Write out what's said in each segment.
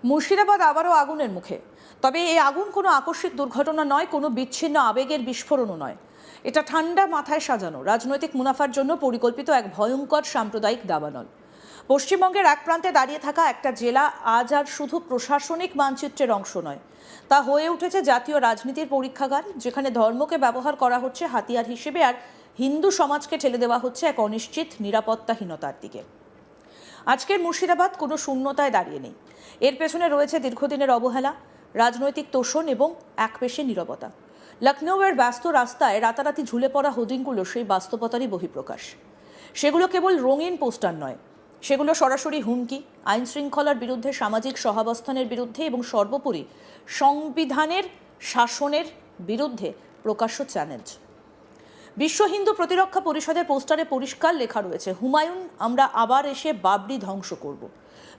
মুর্শিদাবাদ আবারও আগুনের মুখে। তবে এই আগুন কোনো আকস্মিক দুর্ঘটনা নয়, কোনো বিচ্ছিন্ন আবেগের বিস্ফোরণও নয়। এটা ঠান্ডা মাথায় সাজানো রাজনৈতিক মুনাফার জন্য পরিকল্পিত এক ভয়ঙ্কর সাম্প্রদায়িক দাবানল। পশ্চিমবঙ্গের এক প্রান্তে দাঁড়িয়ে থাকা একটা জেলা আজ আর শুধু প্রশাসনিক মানচিত্রের অংশ নয়, তা হয়ে উঠেছে জাতীয় রাজনীতির পরীক্ষাগার, যেখানে ধর্মকে ব্যবহার করা হচ্ছে হাতিয়ার হিসেবে আর হিন্দু সমাজকে ঠেলে দেওয়া হচ্ছে এক অনিশ্চিত নিরাপত্তাহীনতার দিকে। আজকের মুর্শিদাবাদ কোনো শূন্যতায় দাঁড়িয়ে নেই। এর পেছনে রয়েছে দীর্ঘদিনের অবহেলা, রাজনৈতিক তোষণ এবং একপেশে নীরবতা। লখনৌয়ের ব্যস্ত রাস্তায় রাতারাতি ঝুলে পড়া হোর্ডিংগুলো সেই বাস্তবতারই বহিঃপ্রকাশ। সেগুলো কেবল রঙিন পোস্টার নয়, সেগুলো সরাসরি হুমকি, আইন শৃঙ্খলার বিরুদ্ধে, সামাজিক সহাবস্থানের বিরুদ্ধে এবং সর্বোপরি সংবিধানের শাসনের বিরুদ্ধে প্রকাশ্য চ্যালেঞ্জ। বিশ্ব হিন্দু প্রতিরক্ষা পরিষদের পোস্টারে পরিষ্কার লেখা রয়েছে, হুমায়ুন, আমরা আবার এসে বাবরি ধ্বংস করব।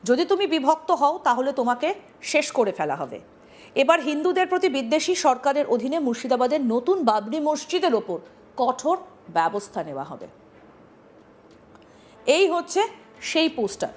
যদি তুমি বিভক্ত হও তাহলে তোমাকে শেষ করে ফেলা হবে। এবার হিন্দুদের প্রতি বিদ্বেষী সরকারের অধীনে মুর্শিদাবাদের নতুন বাবরি মসজিদের ওপর কঠোর ব্যবস্থা নেওয়া হবে। এই হচ্ছে সেই পোস্টার।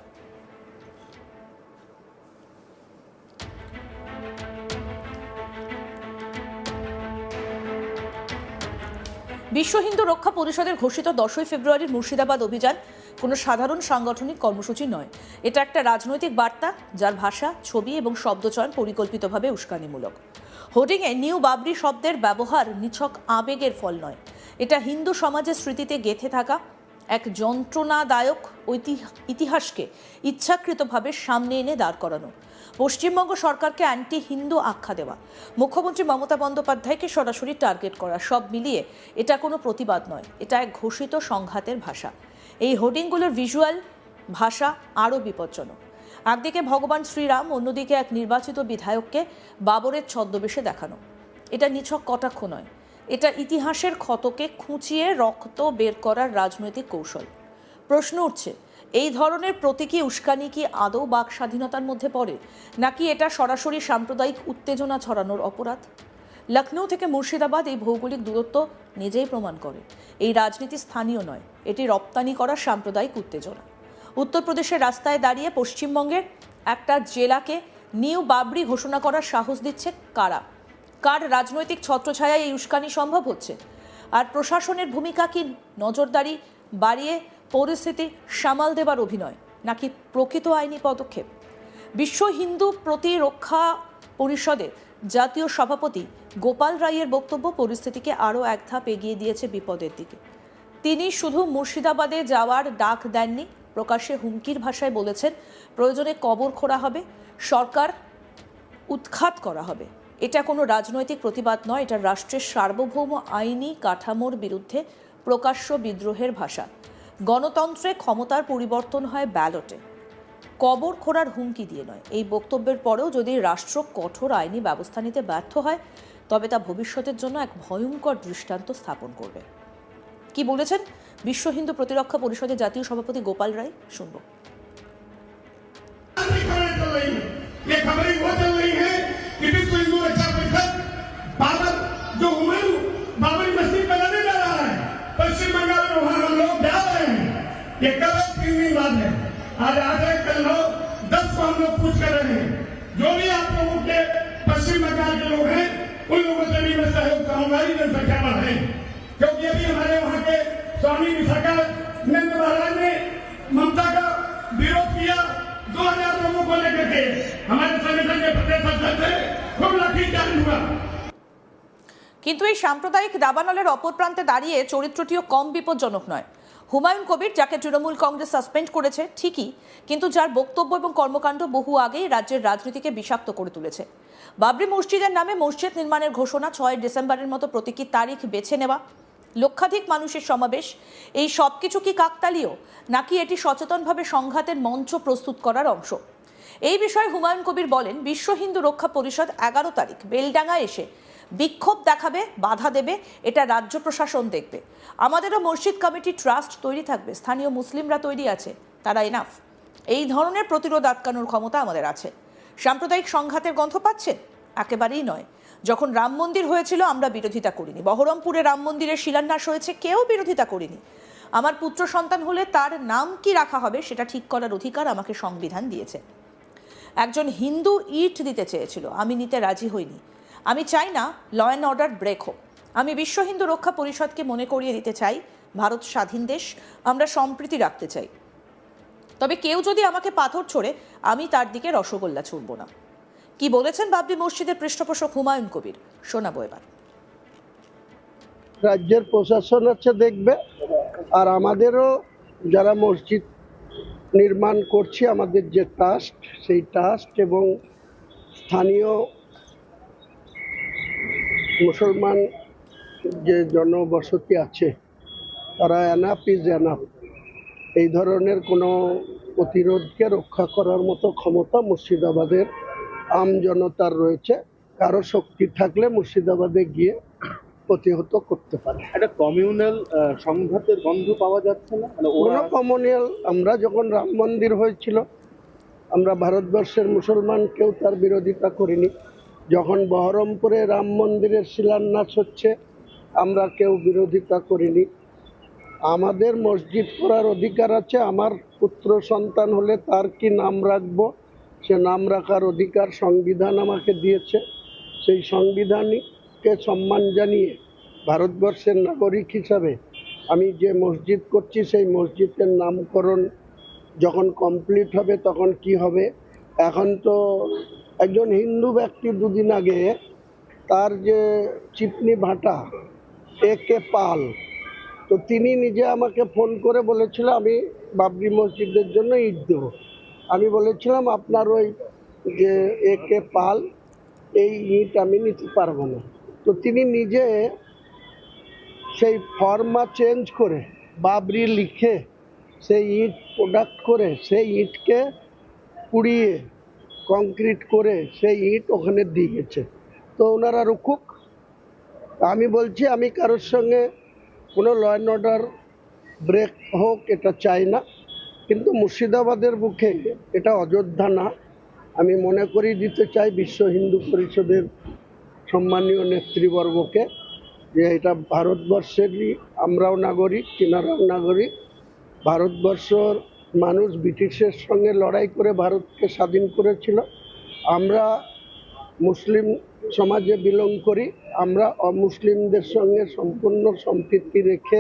বিশ্ব হিন্দু রক্ষা পরিষদের ঘোষিত 10ই ফেব্রুয়ারির মুর্শিদাবাদ অভিযান কোনো সাধারণ সাংগঠনিক কর্মসূচি নয়। এটা একটা রাজনৈতিক বার্তা, যার ভাষা, ছবি এবং শব্দচয়ন পরিকল্পিতভাবে উস্কানিমূলক। হোর্ডিংয়ে নিউ বাবরি শব্দের ব্যবহার নিছক আবেগের ফল নয়, এটা হিন্দু সমাজের স্মৃতিতে গেঁথে থাকা এক যন্ত্রণাদায়ক ইতিহাসকে ইচ্ছাকৃতভাবে সামনে এনে দাঁড় করানো। পশ্চিমবঙ্গ সরকারকে অ্যান্টি হিন্দু আখ্যা দেওয়া, মুখ্যমন্ত্রী মমতা বন্দ্যোপাধ্যায়কে সরাসরি টার্গেট করা, সব মিলিয়ে এটা কোনো প্রতিবাদ নয়, এটা এক ঘোষিত সংঘাতের ভাষা। এই হোর্ডিংগুলোর ভিজুয়াল ভাষা আরও বিপজ্জনক। একদিকে ভগবান শ্রীরাম, অন্যদিকে এক নির্বাচিত বিধায়ককে বাবরের ছদ্মবেশে দেখানো। এটা নিছক কটাক্ষ নয়, এটা ইতিহাসের ক্ষতকে খুঁচিয়ে রক্ত বের করার রাজনৈতিক কৌশল। প্রশ্ন উঠছে, এই ধরনের প্রতীকী উস্কানি কি আদৌ বাক স্বাধীনতার মধ্যে পড়ে, নাকি এটা সরাসরি সাম্প্রদায়িক উত্তেজনা ছড়ানোর অপরাধ? লখনৌ থেকে মুর্শিদাবাদ এই ভৌগোলিক দূরত্ব নিজেই প্রমাণ করে এই রাজনীতি স্থানীয় নয়, এটি রপ্তানি করা সাম্প্রদায়িক উত্তেজনা। উত্তরপ্রদেশের রাস্তায় দাঁড়িয়ে পশ্চিমবঙ্গের একটা জেলাকে নিউ বাবরি ঘোষণা করার সাহস দিচ্ছে কারা? কার রাজনৈতিক ছত্রছায়ায় এই উস্কানি সম্ভব হচ্ছে? আর প্রশাসনের ভূমিকা কি নজরদারি বাড়িয়ে পরিস্থিতি সামাল দেবার অভিনয়, নাকি প্রকৃত আইনি পদক্ষেপ? বিশ্ব হিন্দু প্রতিরক্ষা পরিষদের জাতীয় সভাপতি গোপাল রায়ের বক্তব্য পরিস্থিতিকে আরও এক ধাপ এগিয়ে দিয়েছে বিপদের দিকে। তিনি শুধু মুর্শিদাবাদে যাওয়ার ডাক দেননি, প্রকাশ্যে হুমকির ভাষায় বলেছেন প্রয়োজনে কবর খোঁড়া হবে, সরকার উৎখাত করা হবে। এটা কোনো রাজনৈতিক প্রতিবাদ নয়, এটা রাষ্ট্রের সার্বভৌম আইনি কাঠামোর বিরুদ্ধে প্রকাশ্য বিদ্রোহের ভাষা। গণতন্ত্রে ক্ষমতার পরিবর্তন হয় ব্যালটে, কবর খোঁড়ার হুমকি দিয়ে নয়। এই বক্তব্যের পরেও যদি রাষ্ট্র কঠোর আইনি ব্যবস্থা নিতে ব্যর্থ হয়, তবে তা ভবিষ্যতের জন্য এক ভয়ঙ্কর দৃষ্টান্ত স্থাপন করবে। কি বলেছেন বিশ্ব হিন্দু প্রতিরক্ষা পরিষদের জাতীয় সভাপতি গোপাল রায়, শুনব। पश्चिम बंगाल में वहां हम लोग जा रहे हैं, ये कल तीन बात है। आज आधे कल 10 को हम लोग पूछ कर रहे हैं। जो भी आप लोगों के पश्चिम बंगाल के लोग हैं, उन लोगों से भी मैं सहयोग करूंगा, जनसंख्या बढ़ाएं, क्योंकि अभी हमारे वहां के स्वामी विशाखानंद महाराज ने ममता का विरोध किया। 2000 लोगों को लेकर के हमारे संगठन के प्रदेश अध्यक्ष थे, खूब लाठीचार्ज हुआ। কিন্তু এই সাম্প্রদায়িক দাবানলের অপর প্রান্তে দাঁড়িয়ে চরিত্রটিও কম বিপজ্জনক নয়। হুমায়ুন কবির, যাকে তৃণমূল কংগ্রেস সাসপেন্ড করেছে ঠিকই, কিন্তু যার বক্তব্য এবং কর্মকাণ্ড বহু আগেই রাজ্যের রাজনীতিকে বিষাক্ত করে তুলেছে। বাবরি মসজিদের নামে মসজিদ নির্মাণের ঘোষণা, 6 ডিসেম্বরের মতো প্রতীকী তারিখ বেছে নেওয়া, লক্ষাধিক মানুষের সমাবেশ, এই সব কিছু কি কাকতালীয়, নাকি এটি সচেতনভাবে সংঘাতের মঞ্চ প্রস্তুত করার অংশ? এই বিষয়ে হুমায়ুন কবির বলেন, বিশ্ব হিন্দু রক্ষা পরিষদ 11 তারিখ বেলডাঙ্গা এসে বিক্ষোভ দেখাবে, বাধা দেবে, এটা রাজ্য প্রশাসন দেখবে। আমাদেরও মসজিদ কমিটি ট্রাস্ট তৈরি থাকবে, স্থানীয় মুসলিমরা তৈরি আছে, তারা এনাফ। এই ধরনের প্রতিরোধ আটকানোর ক্ষমতা আমাদের আছে। সাম্প্রদায়িক সংঘাতের গন্ধ পাচ্ছেন? একেবারেই নয়। যখন রাম মন্দির হয়েছিল আমরা বিরোধিতা করিনি, বহরমপুরে রাম মন্দিরের শিলান্যাস হয়েছে, কেউ বিরোধিতা করিনি। আমার পুত্র সন্তান হলে তার নাম কি রাখা হবে সেটা ঠিক করার অধিকার আমাকে সংবিধান দিয়েছে। একজন হিন্দু ইট দিতে চেয়েছিল, আমি নিতে রাজি হইনি। আমি চাই না ল অ্যান্ড অর্ডার ব্রেক হোক। আমি বিশ্ব হিন্দু রক্ষা পরিষদকে মনে করিয়ে দিতে চাই, ভারত স্বাধীন দেশ, আমরা সম্প্রীতি রাখতে চাই। তবে কেউ যদি আমাকে পাথর ছোড়ে, আমি তার দিকে রসগোল্লা ছুড়ব না। কি বলেছেন বাবরি মসজিদের পৃষ্ঠপোষক হুমায়ুন কবির, শোনাবো এবার। রাজ্যের প্রশাসন আছে দেখবে, আর আমাদেরও যারা মসজিদ নির্মাণ করছি, আমাদের যে ট্রাস্ট, সেই ট্রাস্ট এবং স্থানীয় মুসলমান যে জনবসতি আছে, তারা এনাফ ইজ এনাফ। এই ধরনের কোনো প্রতিরোধকে রক্ষা করার মতো ক্ষমতা মুর্শিদাবাদের আম জনতার রয়েছে। কারো শক্তি থাকলে মুর্শিদাবাদে গিয়ে প্রতিহত করতে পারে। একটা কমিউনাল সংঘাতের গন্ধ পাওয়া যাচ্ছে না, মানে কোনো কমিউনাল, আমরা যখন রাম মন্দির হয়েছিল, আমরা ভারতবর্ষের মুসলমান কেউ তার বিরোধিতা করিনি। যখন বহরমপুরে রাম মন্দিরের শিলান্যাস হচ্ছে, আমরা কেউ বিরোধিতা করিনি। আমাদের মসজিদ করার অধিকার আছে। আমার পুত্র সন্তান হলে তার কি নাম রাখবো, সে নাম রাখার অধিকার সংবিধান আমাকে দিয়েছে। সেই সংবিধানকে সম্মান জানিয়ে ভারতবর্ষের নাগরিক হিসাবে আমি যে মসজিদ করছি, সেই মসজিদের নামকরণ যখন কমপ্লিট হবে তখন কি হবে। এখন তো একজন হিন্দু ব্যক্তি দুদিন আগে তার যে চিপনি ভাটা একে পাল, তো তিনি নিজে আমাকে ফোন করে বলেছিল আমি বাবরি মসজিদের জন্য ইট দেব। আমি বলেছিলাম আপনার ওই যে একে পাল, এই ইট আমি নিতে পারবো না। তো তিনি নিজে সেই ফর্মা চেঞ্জ করে বাবরি লিখে সেই ইট প্রোডাক্ট করে সেই ইটকে পুড়িয়ে কংক্রিট করে সেই ইট ওখানে দিয়ে গেছে। তো ওনারা রুকুক। আমি বলছি আমি কারোর সঙ্গে কোনো ল অ্যান্ড অর্ডার ব্রেক হোক এটা চাই না, কিন্তু মুর্শিদাবাদের বুকে এটা অযোধ্যা না। আমি মনে করিয়ে দিতে চাই বিশ্ব হিন্দু পরিষদের সম্মানীয় নেতৃবর্গকে যে এটা ভারতবর্ষেরই, আমরাও নাগরিক, তিনারাও নাগরিক। ভারতবর্ষর মানুষ ব্রিটিশের সঙ্গে লড়াই করে ভারতকে স্বাধীন করেছিল। আমরা মুসলিম সমাজে বিলং করি, আমরা অমুসলিমদের সঙ্গে সম্পূর্ণ সম্প্রীতি রেখে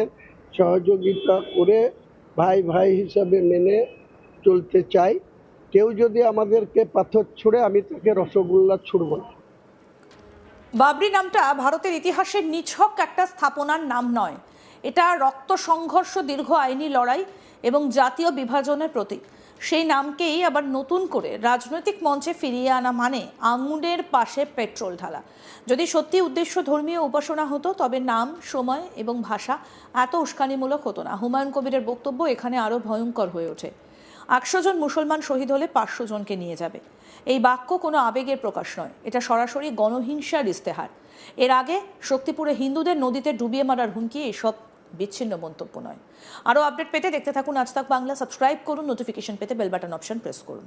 সহযোগিতা করে ভাই ভাই হিসাবে মেনে চলতে চাই। কেউ যদি আমাদেরকে পাথর ছুঁড়ে, আমি তাকে রসগোল্লা ছুঁড়ব না। বাবরি নামটা ভারতের ইতিহাসের নিছক একটা স্থাপনার নাম নয়, এটা রক্ত সংঘর্ষ, দীর্ঘ আইনি লড়াই এবং জাতীয় বিভাজনের প্রতীক। সেই নামকেই আবার নতুন করে রাজনৈতিক মঞ্চে ফিরিয়ে আনা মানে আঙুলের পাশে পেট্রোল ঢালা। যদি সত্যি উদ্দেশ্য ধর্মীয় উপাসনা হতো, তবে নাম, সময় এবং ভাষা এত উস্কানিমূলক হতো না। হুমায়ুন কবিরের বক্তব্য এখানে আরও ভয়ঙ্কর হয়ে ওঠে। 100 জন মুসলমান শহীদ হলে 500 জনকে নিয়ে যাবে। এই বাক্য কোনো আবেগের প্রকাশ নয়, এটা সরাসরি গণহিংসার ইস্তেহার। এর আগে শক্তিপুরে হিন্দুদের নদীতে ডুবিয়ে মারার হুমকি এসব বিচ্ছিন্ন মন্তব্য নয়। আরও আপডেট পেতে দেখতে থাকুন আজ তাক বাংলা। সাবস্ক্রাইব করুন, নোটিফিকেশন পেতে বেল বাটন অপশন প্রেস করুন।